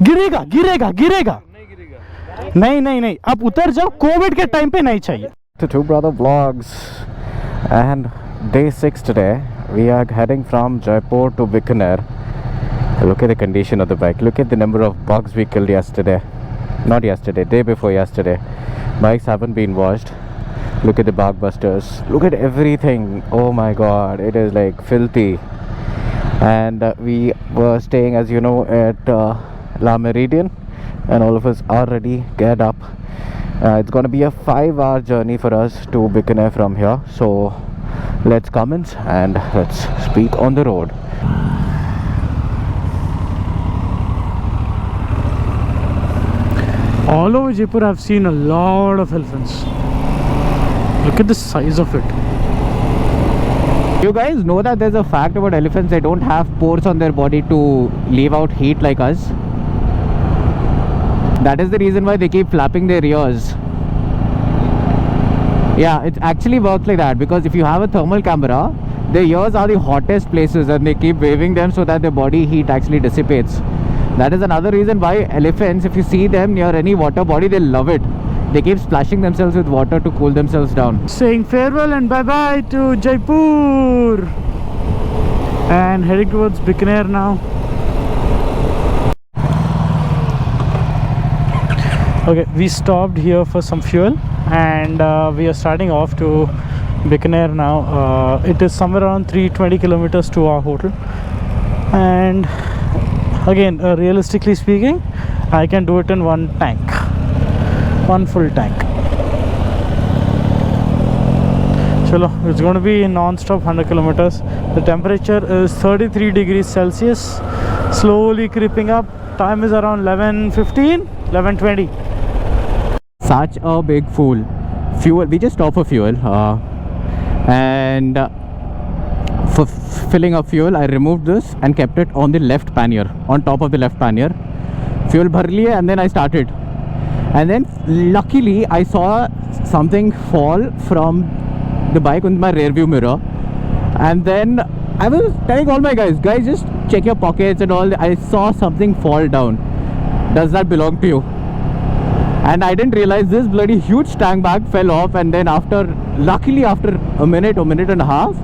गिरेगा गिरेगा गिरेगा, नहीं नहीं नहीं, आप उतर जाओ, कोविड के टाइम पे नहीं चाहिए। To Two Brother Vlogs, and day 6 today. We are heading from Jaipur to Bikaner. Look at the condition of the bike. Look at the number of bugs we killed yesterday. Not yesterday, day before yesterday. Bikes haven't been washed. Look at the bug busters. Look at everything. Oh my god, it is like filthy. And we were staying, as you know, at La Meridian, and all of us are ready, get up. It's going to be a 5-hour journey for us to Bikaner from here. So let's commence and let's speak on the road. All over Jaipur I've seen a lot of elephants. Look at the size of it. You guys know that there's a fact about elephants, they don't have pores on their body to leave out heat like us. That is the reason why they keep flapping their ears. Yeah, it actually works like that, because if you have a thermal camera, their ears are the hottest places and they keep waving them so that their body heat actually dissipates. That is another reason why elephants, if you see them near any water body, they love it. They keep splashing themselves with water to cool themselves down. Saying farewell and bye bye to Jaipur, and heading towards Bikaner now. Okay, we stopped here for some fuel, and we are starting off to Bikaner now. It is somewhere around 320 kilometers to our hotel, and again, realistically speaking, I can do it in one tank, one full tank. Chalo, it's going to be non-stop 100 kilometers. The temperature is 33 degrees Celsius, slowly creeping up. Time is around 11:15, 11:20. Such a big fool. Fuel, we just stopped for fuel, and for filling up fuel I removed this and kept it on the left pannier, on top of the left pannier. Fuel bhar liye, and then I started, and then luckily I saw something fall from the bike on my rear view mirror, and then I was telling all my guys just check your pockets and all. I saw something fall down. Does that belong to you? And I didn't realize this bloody huge tank bag fell off, and then luckily after a minute or minute and a half,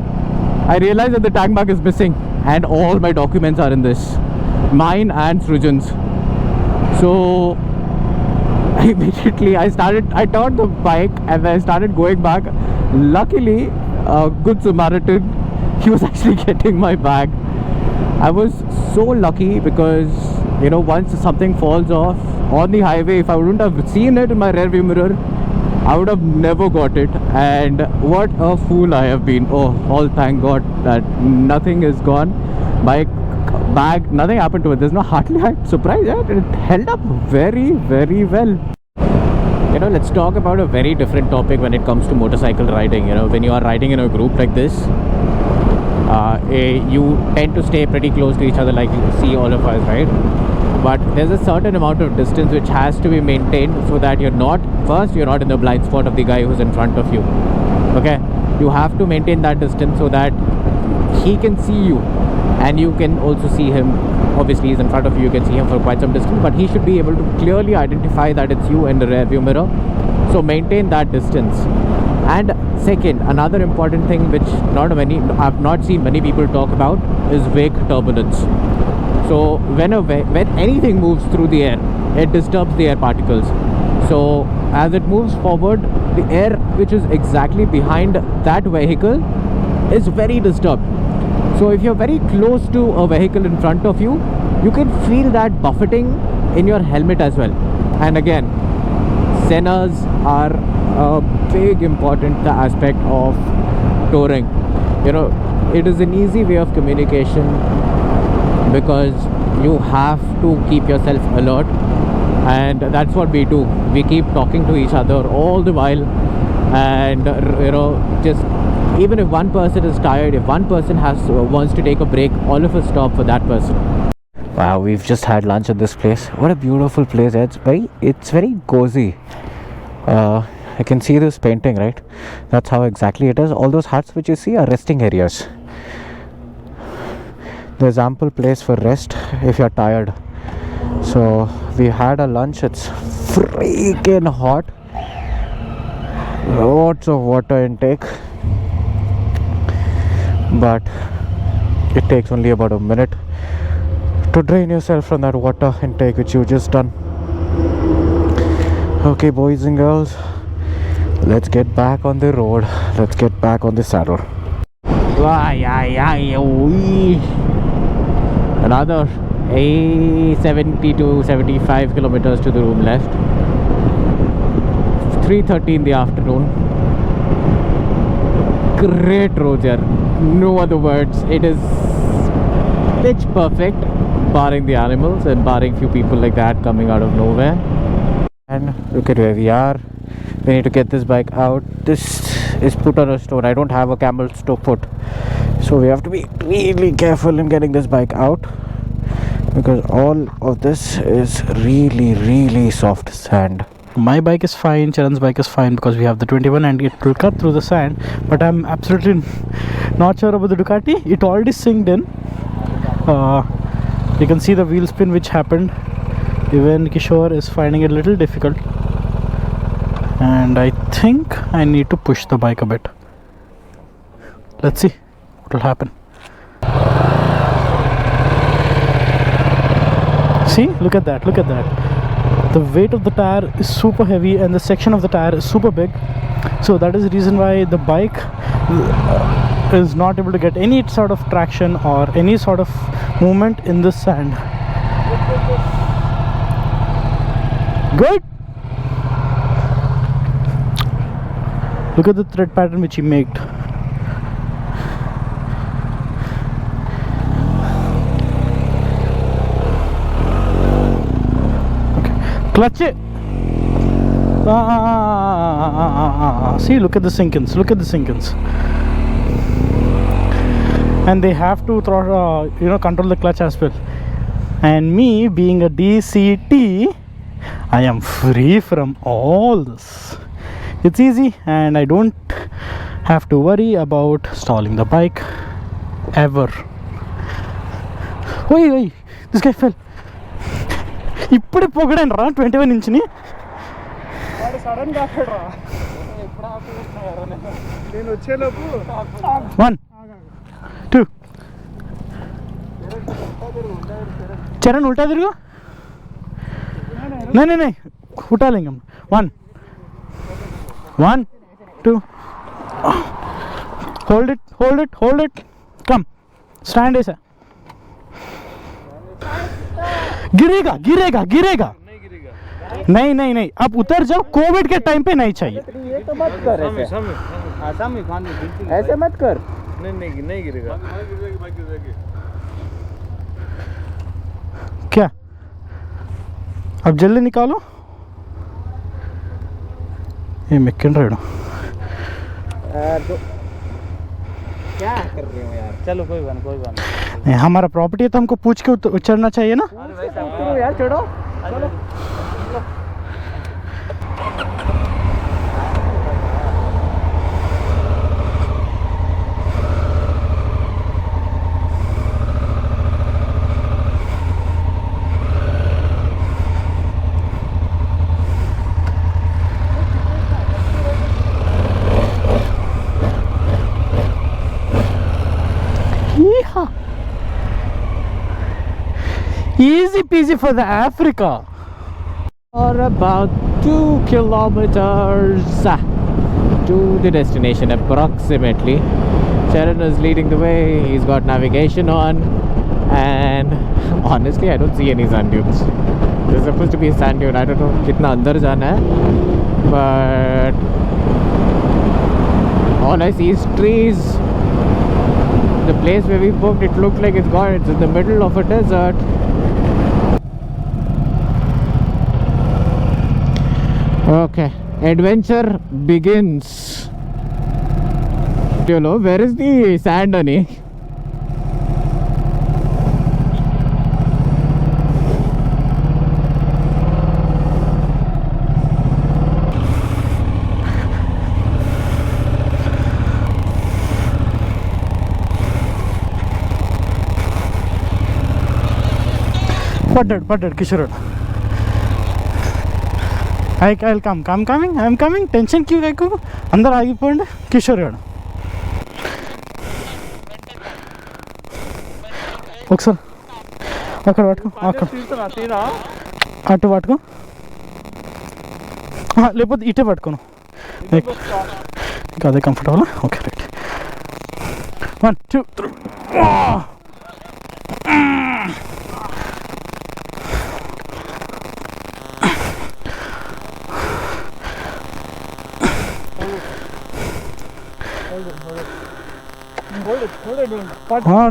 I realized that the tank bag is missing and all my documents are in this, mine and Srujan's. So immediately I turned the bike and I started going back. Luckily, a good Samaritan, he was actually getting my bag. I was so lucky because, you know, once something falls off on the highway, if I wouldn't have seen it in my rear view mirror, I would have never got it. And what a fool I have been. Oh, all thank God that nothing is gone. My bag, nothing happened to it. There's no hardly, I'm surprised. It held up very, very well. You know, let's talk about a very different topic when it comes to motorcycle riding. You know, when you are riding in a group like this, you tend to stay pretty close to each other, like you see all of us, right? But there's a certain amount of distance which has to be maintained so that you're not in the blind spot of the guy who's in front of you. Okay, you have to maintain that distance so that he can see you and you can also see him. Obviously he's in front of you, you can see him for quite some distance, but he should be able to clearly identify that it's you in the rear view mirror. So maintain that distance. And second, another important thing which I've not seen many people talk about is wake turbulence. So when anything moves through the air, it disturbs the air particles. So as it moves forward, the air which is exactly behind that vehicle is very disturbed. So if you're very close to a vehicle in front of you, you can feel that buffeting in your helmet as well. And again, Senas are a big important aspect of touring. You know, it is an easy way of communication because you have to keep yourself alert, and that's what we do. We keep talking to each other all the while, and you know, just even if one person is tired, if one person wants to take a break, all of us stop for that person. Wow, we've just had lunch at this place. What a beautiful place. It's very cozy. I can see this painting, right? That's how exactly it is. All those huts which you see are resting areas. There's ample place for rest if you're tired. So So we had a lunch. It's freaking hot. Lots of water intake, but it takes only about a minute to drain yourself from that water intake which you just done. Okay, boys and girls, let's get back on the road. Let's get back on the saddle. Another 70 to 75 kilometers to the room left. 3:30 in the afternoon. Great roads here, no other words. It is pitch perfect, barring the animals and barring few people like that coming out of nowhere. And look at where we are. We need to get this bike out. This is put on a stone. I don't have a camel's toe foot, so we have to be really careful in getting this bike out, because all of this is really soft sand. My bike is fine, Charan's bike is fine because we have the 21 and it will cut through the sand, but I'm absolutely not sure about the Ducati. It already synced in. You can see the wheel spin which happened. Even Kishore is finding it a little difficult, and I think I need to push the bike a bit. Let's see what will happen. See, look at that, look at that. The weight of the tire is super heavy and the section of the tire is super big, so that is the reason why the bike is not able to get any sort of traction or any sort of movement in the sand. Good. Look at the thread pattern which he made. Clutch it. See, look at the sink-ins. Look at the sink-ins. And they have to control the clutch as well. And me being a DCT, I am free from all this. It's easy, and I don't have to worry about stalling the bike ever. Oi, this guy fell. ఇప్పుడే పొగడాను రా 21 ఇంచ్ని. నేను వచ్చేలోపు 1 2 చరణ్ ఉల్టా తిరుగు. नहीं उठा लेंगे हम. 1 2 hold it come stand ऐसा. गिरेगा नहीं अब उतर जाओ. कोविड के टाइम पे नहीं चाहिए. ये तो मत कर ऐसे मत कर. नहीं गिरेगा. क्या अब जल्दी निकालो. ये मिक्किन रेडो क्या कर रहे हो यार. चलो कोई बात नहीं. हमारा प्रॉपर्टी है तो हमको पूछ के उचरना चाहिए ना. यार चढ़ो. चलो. Easy peasy for the Africa. Or about 2 kilometers to the destination approximately. Charan is leading the way. He's got navigation on, and honestly I don't see any sand dunes. There's supposed to be a sand dune. I don't know kitna andar jana hai, but all I see is trees. The place where we booked, it looked like it's in the middle of a desert. Okay, adventure begins. Do you know where is the sand, honey? పడ్డాడు Kishore. I'll come. I'm coming. Tension क्यों है को? अंदर ఆగిపోండి కిషోర్ గారు. ఒకసారి అక్కడ పట్టుకో, అక్కడ అటు పట్టుకో, లేకపోతే ఇటే పట్టుకోను. ఇంకా అదే కంఫర్టబుల్. Okay right. 1 2 3.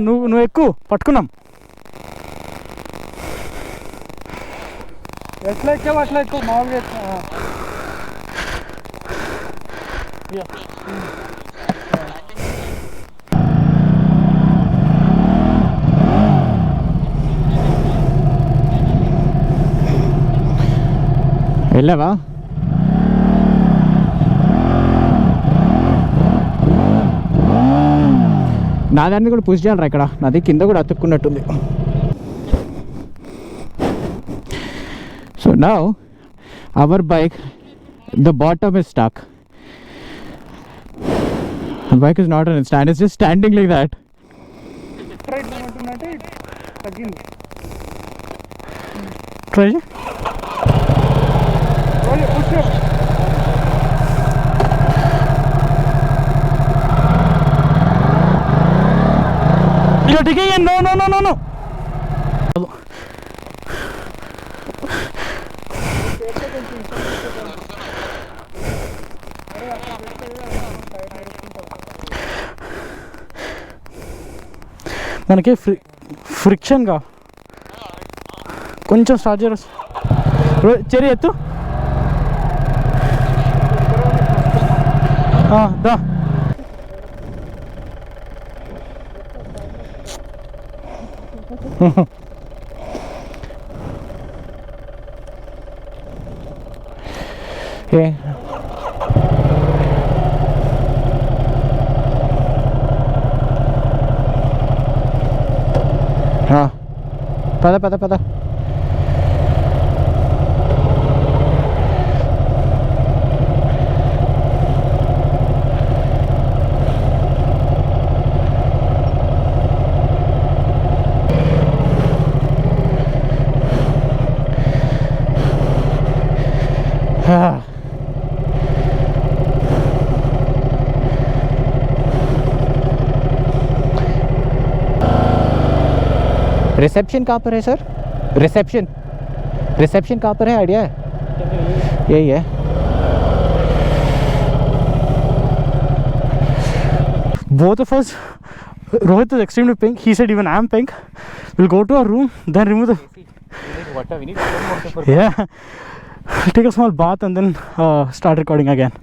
నువ్వు ఎక్కువ పట్టుకున్నాం. ఎట్లా ఎక్కావు అట్లా ఎక్కువ మామూలుగా వెళ్ళావా? నా దాన్ని కూడా పుష్ చేయాలరా, ఇక్కడ నాది కింద కూడా అతుక్కున్నట్టుంది. So now our bike, the bottom is stuck. The bike is not on its stand, it's just standing like that. అంటే తగ్గింది. ట్రై ठीक है. No. మనకి ఫ్రిక్షన్గా కొంచెం స్టార్ట్ చేయరు. చెరి ఎత్తు దా. Okay. పద. रिसेप्शन कहाँ पर है सर? रिसेप्शन कहाँ पर है? आइडिया है? यही है. Both of us, Rohit is extremely pink. He said even I am pink. We'll go to our room, then remove the water. We need more water. Yeah, take a small bath and then start recording again.